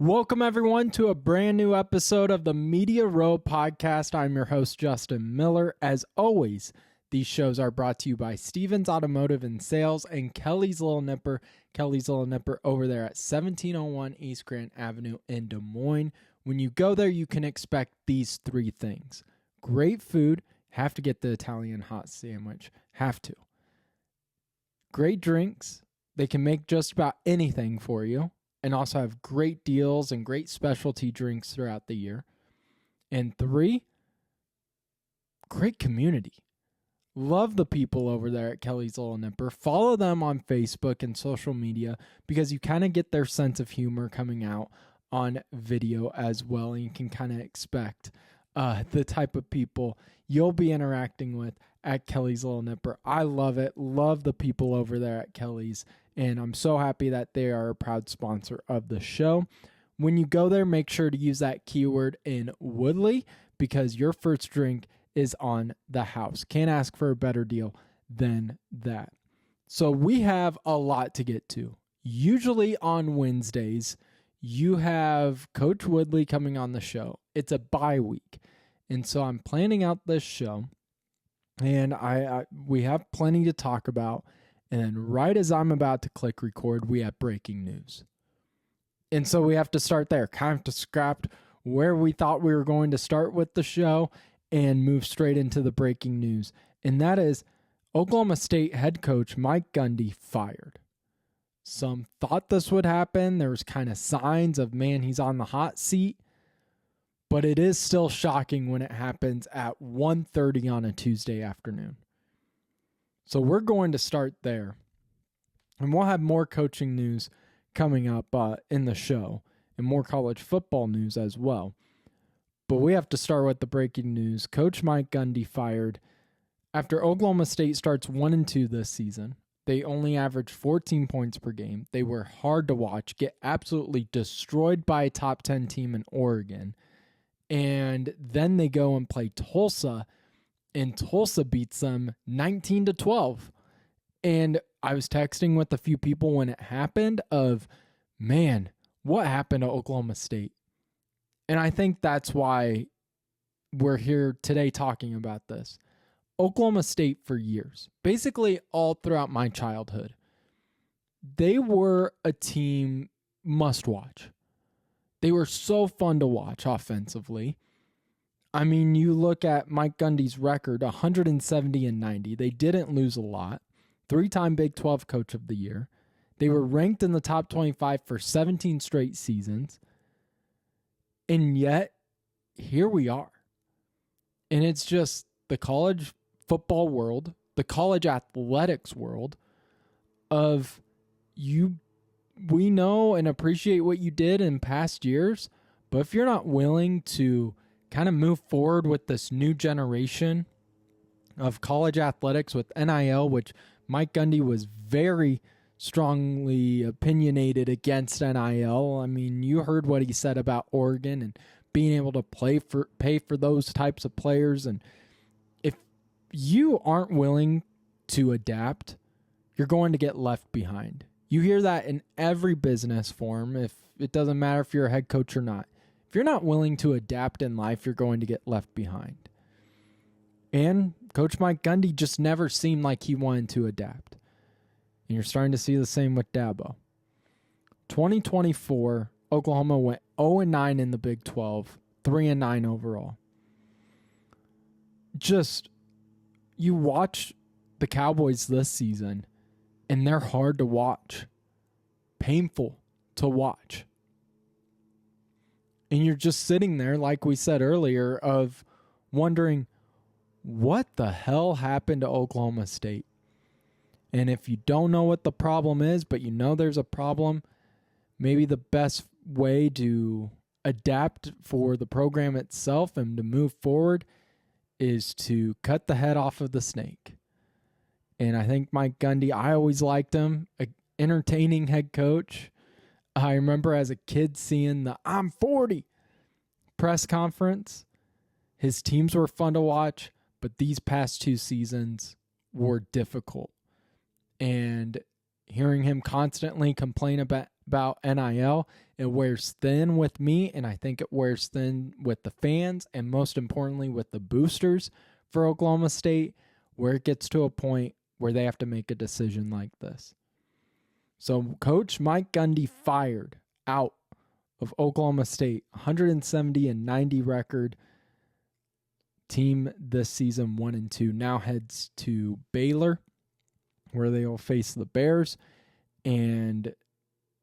Welcome, everyone, to a brand new episode of the Media Row Podcast. I'm your host, Justin Miller. As always, these shows are brought to you by Stevens Automotive and Sales and Kelly's Little Nipper. Kelly's Little Nipper over there at 1701 East Grant Avenue in Des Moines. When you go there, you can expect these three things. Great food. Have to get the Italian hot sandwich. Have to. Great drinks. They can make just about anything for you. And also have great deals and great specialty drinks throughout the year. And 3, great community. Love the people over there at Kelly's Little Nipper. Follow them on Facebook and social media because you kind of get their sense of humor coming out on video as well. And you can kind of expect the type of people you'll be interacting with at Kelly's Little Nipper. I love it. Love the people over there at Kelly's. And I'm so happy that they are a proud sponsor of the show. When you go there, make sure to use that keyword in Woodley because your first drink is on the house. Can't ask for a better deal than that. So we have a lot to get to. Usually on Wednesdays, you have Coach Woodley coming on the show. It's a bye week. And so I'm planning out this show. And we have plenty to talk about. And then right as I'm about to click record, we have breaking news. And so we have to start there. Kind of to scrap where we thought we were going to start with the show and move straight into the breaking news. And that is Oklahoma State head coach Mike Gundy fired. Some thought this would happen. There was kind of signs of, man, he's on the hot seat. But it is still shocking when it happens at 1:30 on a Tuesday afternoon. So we're going to start there. And we'll have more coaching news coming up in the show and more college football news as well. But we have to start with the breaking news. Coach Mike Gundy fired. After Oklahoma State starts 1-2 this season, they only average 14 points per game. They were hard to watch, get absolutely destroyed by a top 10 team in Oregon. And then they go and play Tulsa, and Tulsa beats them 19-12. And I was texting with a few people when it happened of, man, what happened to Oklahoma State? And I think that's why we're here today talking about this. Oklahoma State for years, basically all throughout my childhood, they were a team must watch. They were so fun to watch offensively. I mean, you look at Mike Gundy's record, 170-90. They didn't lose a lot. 3-time Big 12 Coach of the Year. They were ranked in the top 25 for 17 straight seasons. And yet, here we are. And it's just the college football world, the college athletics world of we know and appreciate what you did in past years, but if you're not willing to kind of move forward with this new generation of college athletics with NIL, which Mike Gundy was very strongly opinionated against NIL. I mean, you heard what he said about Oregon and being able to pay for those types of players. And if you aren't willing to adapt, you're going to get left behind. You hear that in every business form. If it doesn't matter if you're a head coach or not. If you're not willing to adapt in life, you're going to get left behind. And Coach Mike Gundy just never seemed like he wanted to adapt. And you're starting to see the same with Dabo. 2024, Oklahoma went 0-9 in the Big 12, 3-9 overall. Just, you watch the Cowboys this season, and they're hard to watch. Painful to watch. And you're just sitting there, like we said earlier, of wondering, what the hell happened to Oklahoma State? And if you don't know what the problem is, but you know there's a problem, maybe the best way to adapt for the program itself and to move forward is to cut the head off of the snake. And I think Mike Gundy, I always liked him, an entertaining head coach. I remember as a kid seeing the I'm 40 press conference. His teams were fun to watch, but these past 2 seasons were difficult. And hearing him constantly complain about NIL. It wears thin with me, and I think it wears thin with the fans, and most importantly with the boosters for Oklahoma State, where it gets to a point where they have to make a decision like this. So Coach Mike Gundy fired out of Oklahoma State, 170-90 record team this season, 1-2, now heads to Baylor, where they will face the Bears, and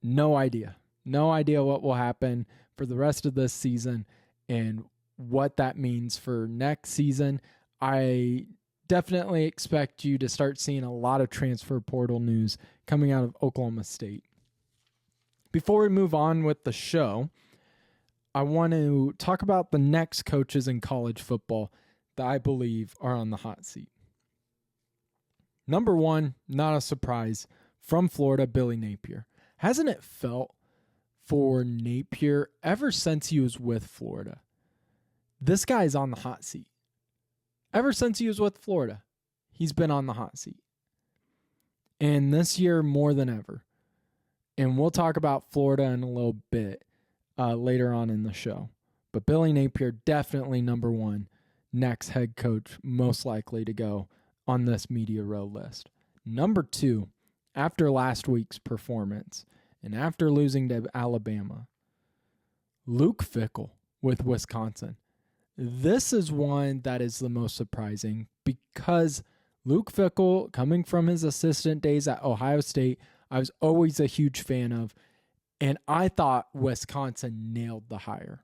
no idea what will happen for the rest of this season and what that means for next season. I definitely expect you to start seeing a lot of transfer portal news coming out of Oklahoma State. Before we move on with the show, I want to talk about the next coaches in college football that I believe are on the hot seat. Number one, not a surprise, from Florida, Billy Napier. Hasn't it felt for Napier ever since he was with Florida? This guy's on the hot seat. Ever since he was with Florida, he's been on the hot seat. And this year, more than ever. And we'll talk about Florida in a little bit later on in the show. But Billy Napier, definitely number one, next head coach, most likely to go on this Media Row list. Number two, after last week's performance and after losing to Alabama, Luke Fickell with Wisconsin. This is one that is the most surprising because Luke Fickell, coming from his assistant days at Ohio State, I was always a huge fan of, and I thought Wisconsin nailed the hire.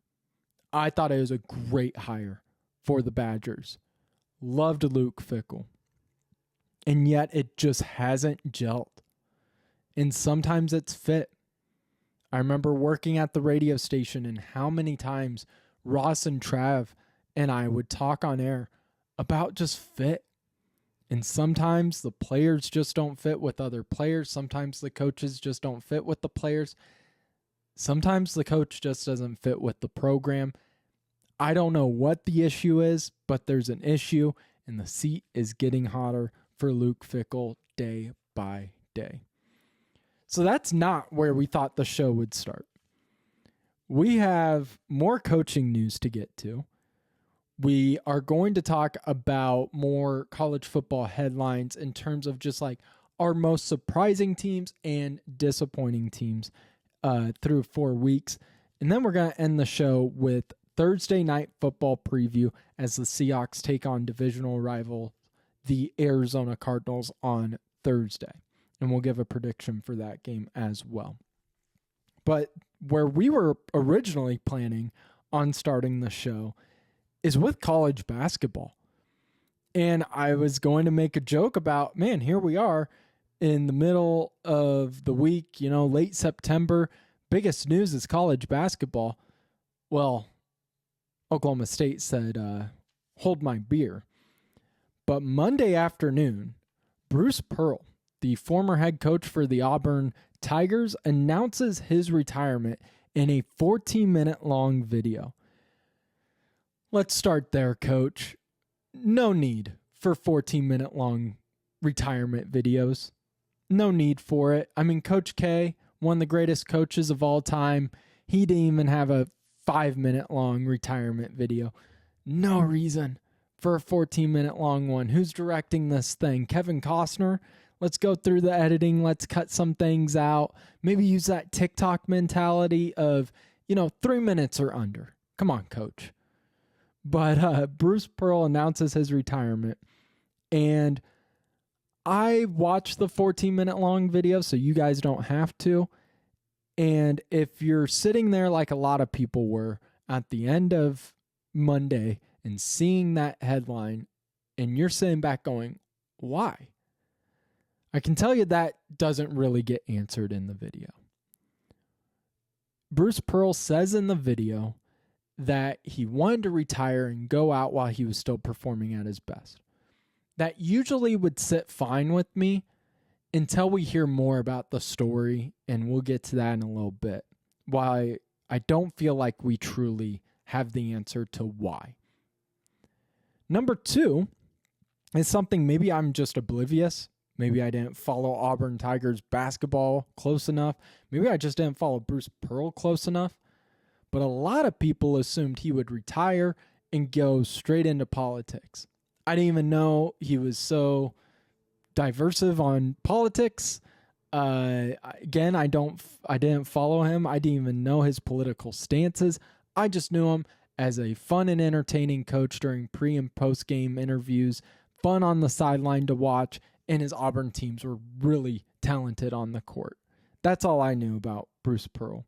I thought it was a great hire for the Badgers. Loved Luke Fickell. And yet it just hasn't gelled. And sometimes it's fit. I remember working at the radio station and how many times Ross and Trav and I would talk on air about just fit. And sometimes the players just don't fit with other players. Sometimes the coaches just don't fit with the players. Sometimes the coach just doesn't fit with the program. I don't know what the issue is, but there's an issue, and the seat is getting hotter for Luke Fickell day by day. So that's not where we thought the show would start. We have more coaching news to get to. We are going to talk about more college football headlines in terms of just like our most surprising teams and disappointing teams through 4 weeks. And then we're going to end the show with Thursday night football preview as the Seahawks take on divisional rival, the Arizona Cardinals, on Thursday. And we'll give a prediction for that game as well. But where we were originally planning on starting the show is with college basketball. And I was going to make a joke about, man, here we are in the middle of the week, late September. Biggest news is college basketball. Well, Oklahoma State said, hold my beer. But Monday afternoon, Bruce Pearl, the former head coach for the Auburn Tigers, announces his retirement in a 14-minute long video. Let's start there, Coach. No need for 14-minute long retirement videos. No need for it. I mean, Coach K, one of the greatest coaches of all time, he didn't even have a 5-minute long retirement video. No reason for a 14-minute long one. Who's directing this thing? Kevin Costner? Let's go through the editing. Let's cut some things out. Maybe use that TikTok mentality of, 3 minutes or under. Come on, Coach. But Bruce Pearl announces his retirement. And I watched the 14-minute long video, so you guys don't have to. And if you're sitting there like a lot of people were at the end of Monday and seeing that headline, and you're sitting back going, why? I can tell you that doesn't really get answered in the video. Bruce Pearl says in the video that he wanted to retire and go out while he was still performing at his best. That usually would sit fine with me until we hear more about the story, and we'll get to that in a little bit. Why I don't feel like we truly have the answer to why. Number two is something maybe I'm just oblivious Maybe I didn't follow Auburn Tigers basketball close enough. Maybe I just didn't follow Bruce Pearl close enough. But a lot of people assumed he would retire and go straight into politics. I didn't even know he was so diversive on politics. Again, I didn't follow him. I didn't even know his political stances. I just knew him as a fun and entertaining coach during pre and post game interviews, fun on the sideline to watch, and his Auburn teams were really talented on the court. That's all I knew about Bruce Pearl.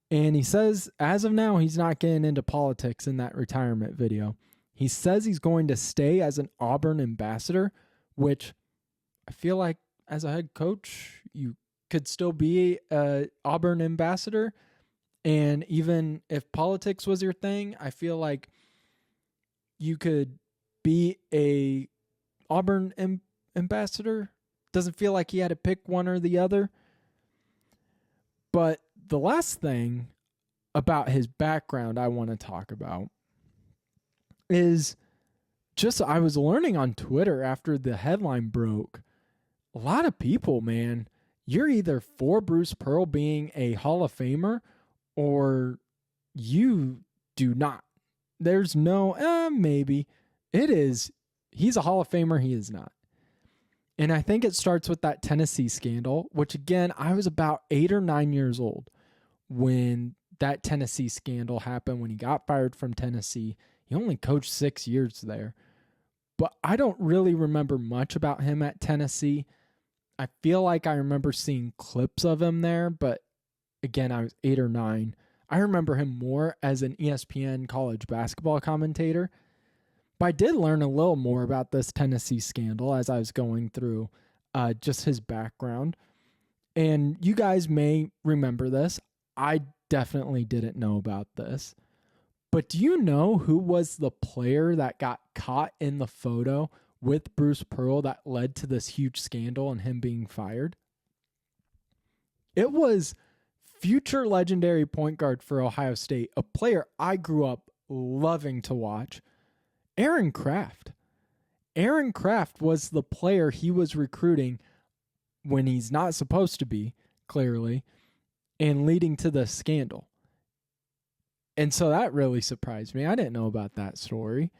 And he says, as of now, he's not getting into politics in that retirement video. He says he's going to stay as an Auburn ambassador, which I feel like as a head coach, you could still be an Auburn ambassador. And even if politics was your thing, I feel like you could be a Auburn ambassador. Doesn't feel like he had to pick one or the other. But the last thing about his background I want to talk about is just I was learning on Twitter after the headline broke. A lot of people, man, you're either for Bruce Pearl being a Hall of Famer or you do not. There's no, maybe. It is. He's a Hall of Famer. He is not. And I think it starts with that Tennessee scandal, which again, I was about 8 or 9 years old when that Tennessee scandal happened, when he got fired from Tennessee. He only coached 6 years there. But I don't really remember much about him at Tennessee. I feel like I remember seeing clips of him there, but again, I was 8 or 9. I remember him more as an ESPN college basketball commentator. But I did learn a little more about this Tennessee scandal as I was going through just his background. And you guys may remember this. I definitely didn't know about this. But do you know who was the player that got caught in the photo with Bruce Pearl that led to this huge scandal and him being fired? It was future legendary point guard for Ohio State, a player I grew up loving to watch, Aaron Kraft. Aaron Kraft was the player he was recruiting when he's not supposed to be, clearly, and leading to the scandal. And so that really surprised me. I didn't know about that story.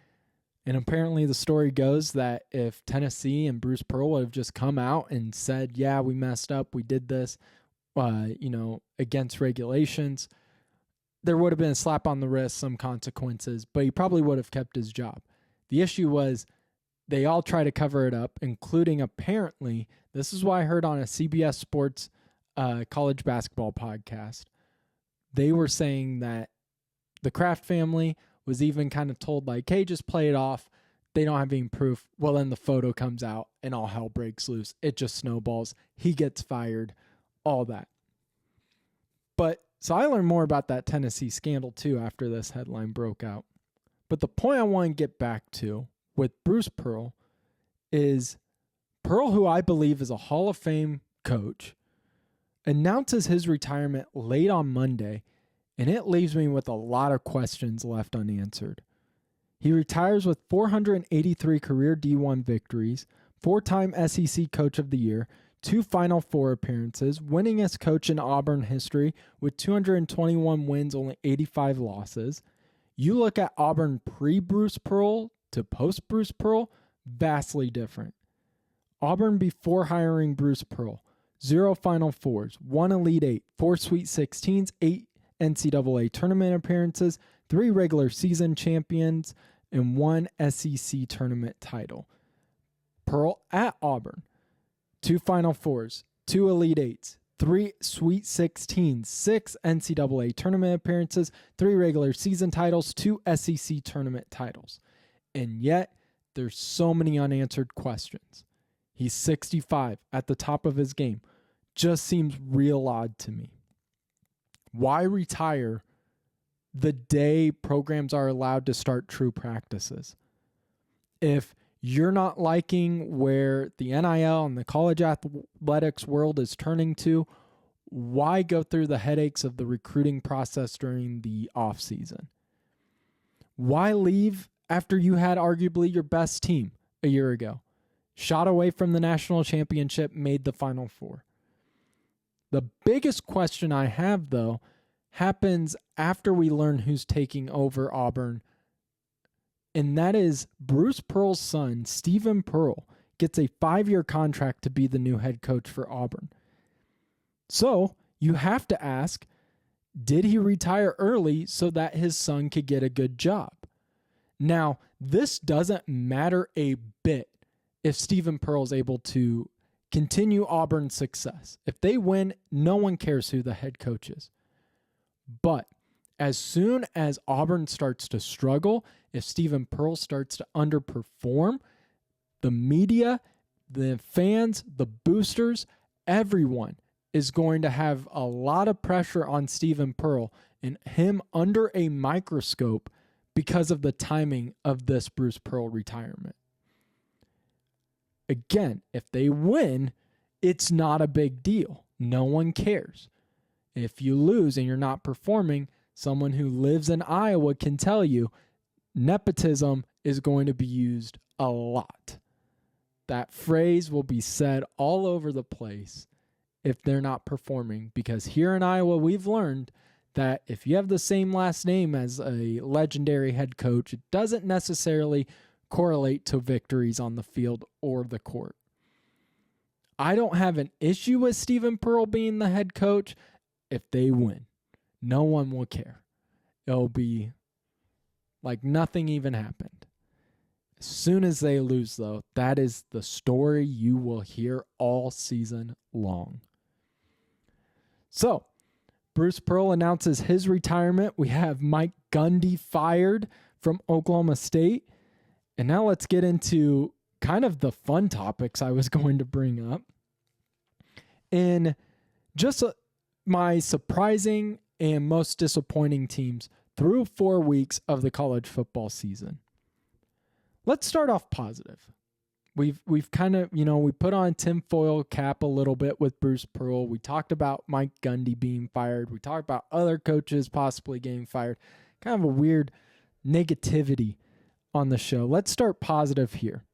And apparently the story goes that if Tennessee and Bruce Pearl would have just come out and said, yeah, we messed up, we did this, against regulations, there would have been a slap on the wrist, some consequences, but he probably would have kept his job. The issue was they all try to cover it up, including apparently, this is what I heard on a CBS Sports college basketball podcast. They were saying that the Kraft family was even kind of told like, hey, just play it off. They don't have any proof. Well, then the photo comes out and all hell breaks loose. It just snowballs. He gets fired, all that. But so I learned more about that Tennessee scandal too after this headline broke out. But the point I want to get back to with Bruce Pearl is Pearl, who I believe is a Hall of Fame coach, announces his retirement late on Monday, and it leaves me with a lot of questions left unanswered. He retires with 483 career D1 victories, 4-time SEC Coach of the Year, 2 Final Four appearances, winningest coach in Auburn history with 221 wins, only 85 losses. You look at Auburn pre-Bruce Pearl to post-Bruce Pearl, vastly different. Auburn before hiring Bruce Pearl, 0 Final Fours, 1 Elite Eight, 4 Sweet 16s, 8 NCAA tournament appearances, 3 regular season champions, and 1 SEC tournament title. Pearl at Auburn, 2 Final Fours, 2 Elite Eights, 3 Sweet 16s, 6 NCAA tournament appearances, 3 regular season titles, 2 SEC tournament titles. And yet, there's so many unanswered questions. He's 65 at the top of his game. Just seems real odd to me. Why retire the day programs are allowed to start true practices? If you're not liking where the NIL and the college athletics world is turning to, why go through the headaches of the recruiting process during the off season? Why leave after you had arguably your best team a year ago? shot away from the national championship, made the Final Four. The biggest question I have, though, happens after we learn who's taking over Auburn, and that is Bruce Pearl's son, Stephen Pearl, gets a 5-year contract to be the new head coach for Auburn. So you have to ask, did he retire early so that his son could get a good job? Now, this doesn't matter a bit if Stephen Pearl is able to continue Auburn's success. If they win, no one cares who the head coach is. But as soon as Auburn starts to struggle, if Stephen Pearl starts to underperform, the media, the fans, the boosters, everyone is going to have a lot of pressure on Stephen Pearl and him under a microscope because of the timing of this Bruce Pearl retirement. Again, if they win, it's not a big deal. No one cares. If you lose and you're not performing, someone who lives in Iowa can tell you nepotism is going to be used a lot. That phrase will be said all over the place if they're not performing, because here in Iowa, we've learned that if you have the same last name as a legendary head coach, it doesn't necessarily correlate to victories on the field or the court. I don't have an issue with Stephen Pearl being the head coach if they win. No one will care. It'll be like nothing even happened. As soon as they lose, though, that is the story you will hear all season long. So, Bruce Pearl announces his retirement. We have Mike Gundy fired from Oklahoma State. And now let's get into kind of the fun topics I was going to bring up. And just my surprising and most disappointing teams through 4 weeks of the college football season. Let's start off positive. We've kind of, we put on tinfoil cap a little bit with Bruce Pearl. We talked about Mike Gundy being fired. We talked about other coaches possibly getting fired. Kind of a weird negativity on the show. Let's start positive here.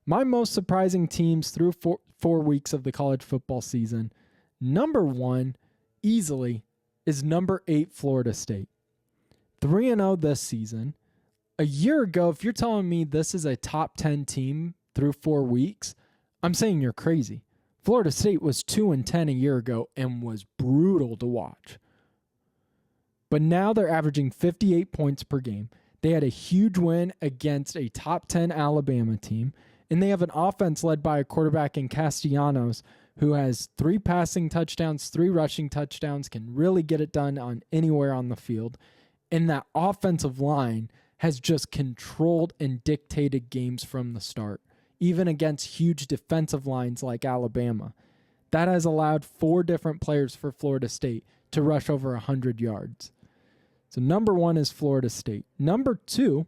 My most surprising teams through 4 weeks of the college football season, number 1, easily, is number 8 Florida State. 3-0 this season. A year ago, if you're telling me this is a top 10 team through 4 weeks, I'm saying you're crazy. Florida State was 2-10 a year ago and was brutal to watch. But now they're averaging 58 points per game. They had a huge win against a top 10 Alabama team, and they have an offense led by a quarterback in Castellanos who has 3 passing touchdowns, 3 rushing touchdowns, can really get it done on anywhere on the field. And that offensive line has just controlled and dictated games from the start, even against huge defensive lines like Alabama. That has allowed 4 different players for Florida State to rush over 100 yards. So number 1 is Florida State. Number 2,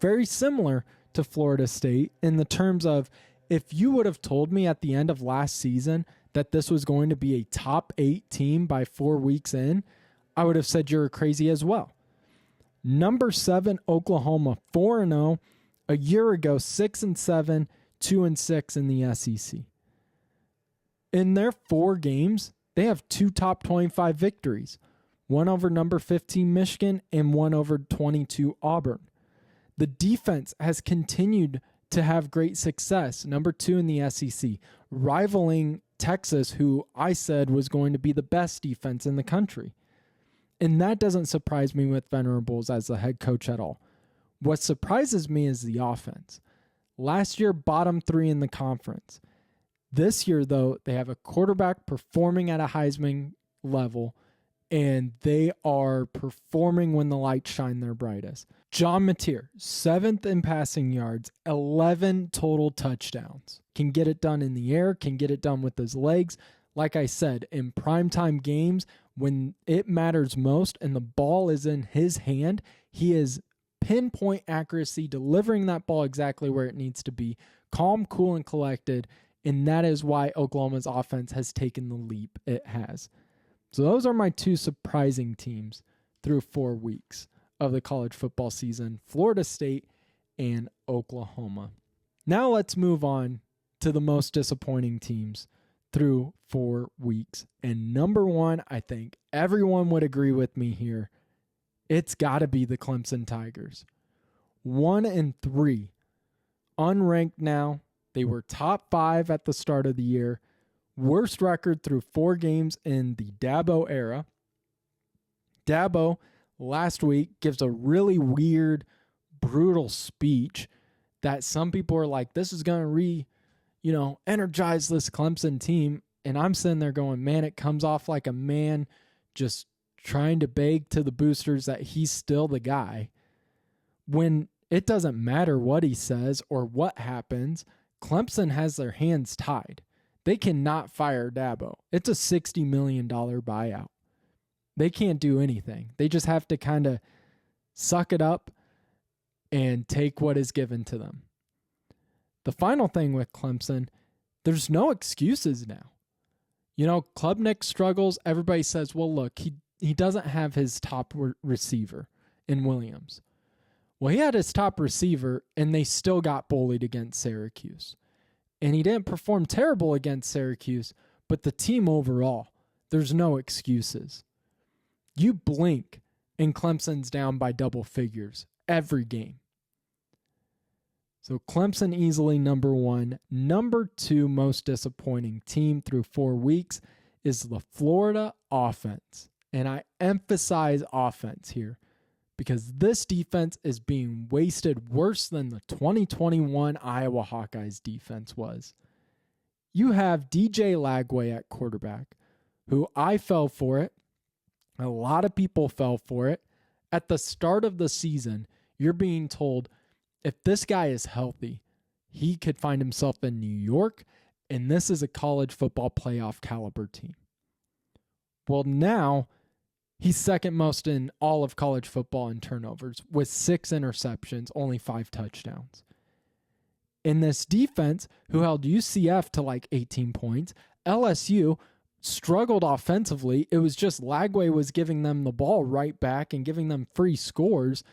very similar to Florida State in the terms of, if you would have told me at the end of last season that this was going to be a top 8 team by 4 weeks in, I would have said you're crazy as well. Number 7, Oklahoma, 4-0. A year ago, 6-7, 2-6 in the SEC. In their 4 games, they have 2 top 25 victories. 1 over number 15 Michigan and 1 over 22 Auburn. The defense has continued to have great success, number 2 in the SEC, rivaling Texas, who I said was going to be the best defense in the country. And that doesn't surprise me with Venerables as the head coach at all. What surprises me is the offense. Last year, bottom 3 in the conference. This year, though, they have a quarterback performing at a Heisman level, and they are performing when the lights shine their brightest. John Mateer, 7th in passing yards, 11 total touchdowns. Can get it done in the air, can get it done with his legs. Like I said, in primetime games, when it matters most and the ball is in his hand, he is pinpoint accuracy, delivering that ball exactly where it needs to be, calm, cool, and collected, and that is why Oklahoma's offense has taken the leap it has. So those are my 2 surprising teams through 4 weeks of the college football season, Florida State and Oklahoma. Now let's move on to the most disappointing teams through 4 weeks. And number one, I think everyone would agree with me here. It's got to be the Clemson Tigers. 1-3. Unranked now. They were top 5 at the start of the year. Worst record through 4 games in the Dabo era. Dabo last week gives a really weird, brutal speech that some people are like, this is going to energize this Clemson team. And I'm sitting there going, man, it comes off like a man just trying to beg to the boosters that he's still the guy. When it doesn't matter what he says or what happens, Clemson has their hands tied. They cannot fire Dabo. It's a $60 million buyout. They can't do anything. They just have to kind of suck it up and take what is given to them. The final thing with Clemson, there's no excuses now. Klubnik struggles. Everybody says, well, look, he doesn't have his top receiver in Williams. Well, he had his top receiver, and they still got bullied against Syracuse. And he didn't perform terrible against Syracuse, but the team overall, there's no excuses. You blink, and Clemson's down by double figures every game. So Clemson easily number one. Number two most disappointing team through 4 weeks is the Florida offense. And I emphasize offense here because this defense is being wasted worse than the 2021 Iowa Hawkeyes defense was. You have DJ Lagway at quarterback, who I fell for it. A lot of people fell for it. At the start of the season, you're being told if this guy is healthy, he could find himself in New York, and this is a college football playoff caliber team. Well, now he's second most in all of college football in turnovers with 6 interceptions, only 5 touchdowns. In this defense, who held UCF to like 18 points, LSU struggled offensively. It was just Lagway was giving them the ball right back and giving them free scores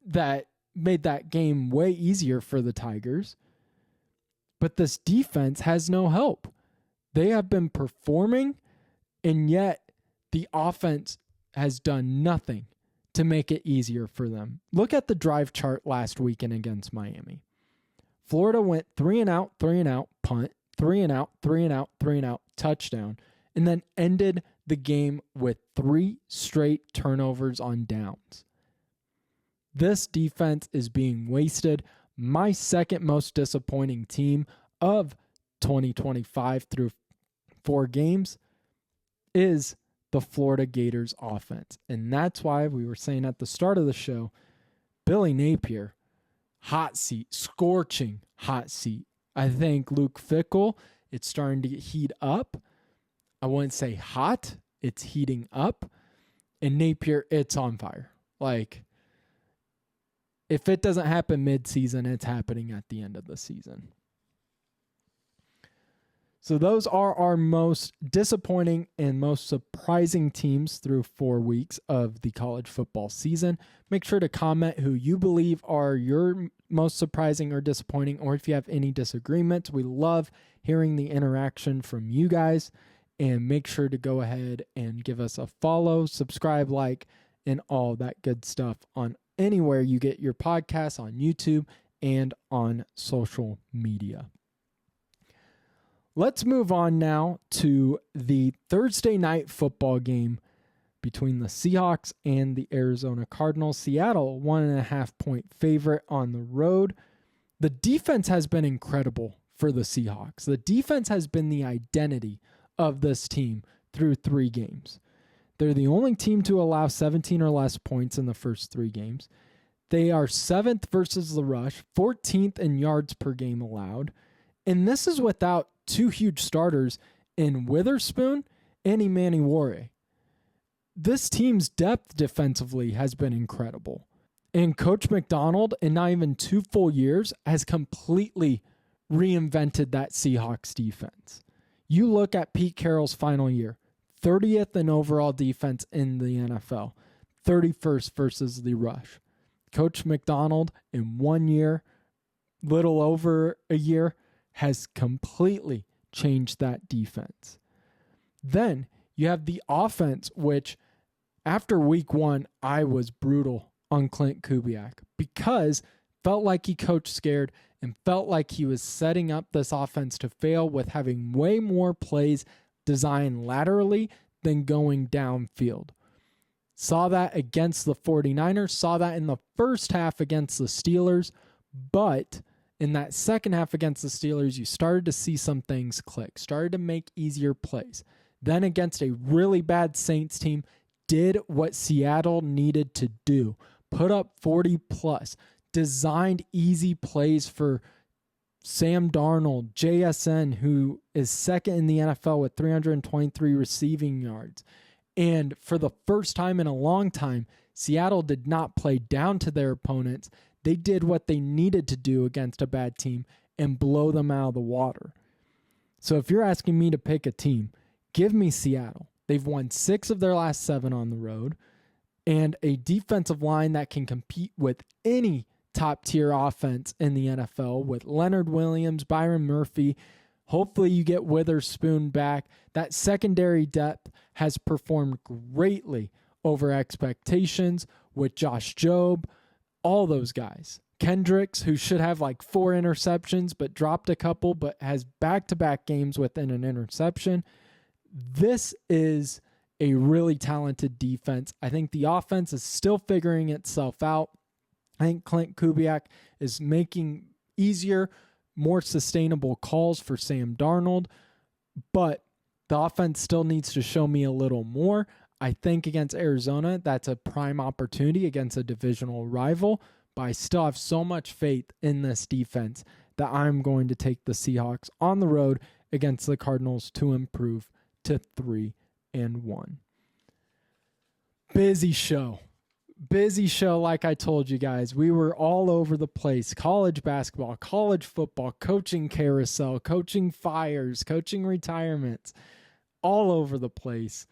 that made that game way easier for the Tigers. But this defense has no help. They have been performing, and yet the offense has done nothing to make it easier for them. Look at the drive chart last weekend against Miami. Florida went 3 and out, punt, 3 and out, 3 and out, 3 and out, touchdown, and then ended the game with 3 straight turnovers on downs. This defense is being wasted. My second most disappointing team of 2025 through 4 games is the Florida Gators offense. And that's why we were saying at the start of the show, Billy Napier, hot seat, scorching hot seat. I think Luke Fickell, it's starting to heat up. I wouldn't say hot, it's heating up. And Napier, it's on fire. Like, if it doesn't happen mid-season, it's happening at the end of the season. So those are our most disappointing and most surprising teams through 4 weeks of the college football season. Make sure to comment who you believe are your most surprising or disappointing, or if you have any disagreements. We love hearing the interaction from you guys. And make sure to go ahead and give us a follow, subscribe, like, and all that good stuff on anywhere you get your podcasts, on YouTube and on social media. Let's move on now to the Thursday night football game between the Seahawks and the Arizona Cardinals. Seattle, 1.5 point favorite on the road. The defense has been incredible for the Seahawks. The defense has been the identity of this team through 3 games. They're the only team to allow 17 or less points in the first 3 games. They are 7th versus the rush, 14th in yards per game allowed. And this is without 2 huge starters in Witherspoon and Imani Ware. This team's depth defensively has been incredible. And Coach McDonald, in not even 2 full years, has completely reinvented that Seahawks defense. You look at Pete Carroll's final year, 30th in overall defense in the NFL, 31st versus the rush. Coach McDonald, in 1 year, little over a year, has completely changed that defense. Then you have the offense, which after week 1, I was brutal on Clint Kubiak because felt like he coached scared and felt like he was setting up this offense to fail with having way more plays designed laterally than going downfield. Saw that against the 49ers, saw that in the first half against the Steelers, but in that second half against the Steelers, you started to see some things click, started to make easier plays. Then against a really bad Saints team, did what Seattle needed to do, put up 40 plus, designed easy plays for Sam Darnold, JSN, who is second in the NFL with 323 receiving yards. And for the first time in a long time, Seattle did not play down to their opponents. They did what they needed to do against a bad team and blow them out of the water. So if you're asking me to pick a team, give me Seattle. They've won 6 of their last 7 on the road, and a defensive line that can compete with any top-tier offense in the NFL with Leonard Williams, Byron Murphy. Hopefully you get Witherspoon back. That secondary depth has performed greatly over expectations with Josh Jobe, all those guys. Kendricks, who should have like 4 interceptions but dropped a couple but has back-to-back games within an interception. This is a really talented defense. I think the offense is still figuring itself out. I think Clint Kubiak is making easier, more sustainable calls for Sam Darnold, but the offense still needs to show me a little more. I think against Arizona, that's a prime opportunity against a divisional rival, but I still have so much faith in this defense that I'm going to take the Seahawks on the road against the Cardinals to improve to 3-1. Busy show, like I told you guys. We were all over the place. College basketball, college football, coaching carousel, coaching fires, coaching retirements, all over the place.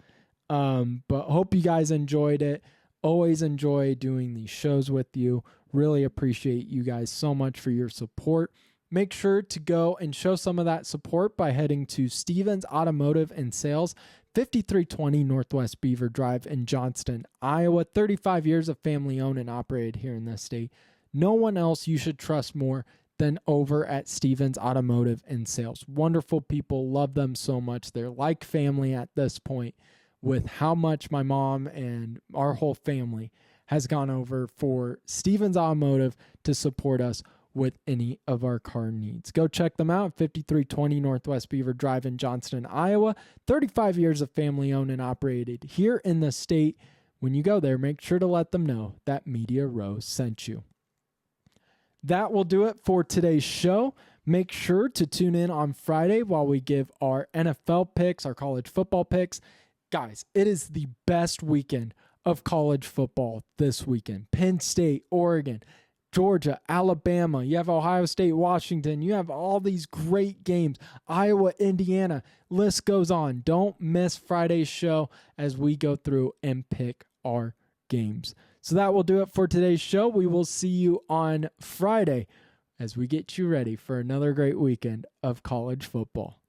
But hope you guys enjoyed it. Always enjoy doing these shows with you. Really appreciate you guys so much for your support. Make sure to go and show some of that support by heading to Stevens Automotive and Sales, 5320 Northwest Beaver Drive in Johnston, Iowa. 35 years of family owned and operated here in this state. No one else you should trust more than over at Stevens Automotive and Sales. Wonderful people. Love them so much. They're like family at this point with how much my mom and our whole family has gone over for Stevens Automotive to support us with any of our car needs. Go check them out, 5320 Northwest Beaver Drive in Johnston, Iowa. 35 years of family owned and operated here in the state. When you go there, make sure to let them know that Media Row sent you. That will do it for today's show. Make sure to tune in on Friday while we give our NFL picks, our college football picks. Guys, it is the best weekend of college football this weekend. Penn State, Oregon, Georgia, Alabama, you have Ohio State, Washington, you have all these great games, Iowa, Indiana, list goes on. Don't miss Friday's show as we go through and pick our games. So that will do it for today's show. We will see you on Friday as we get you ready for another great weekend of college football.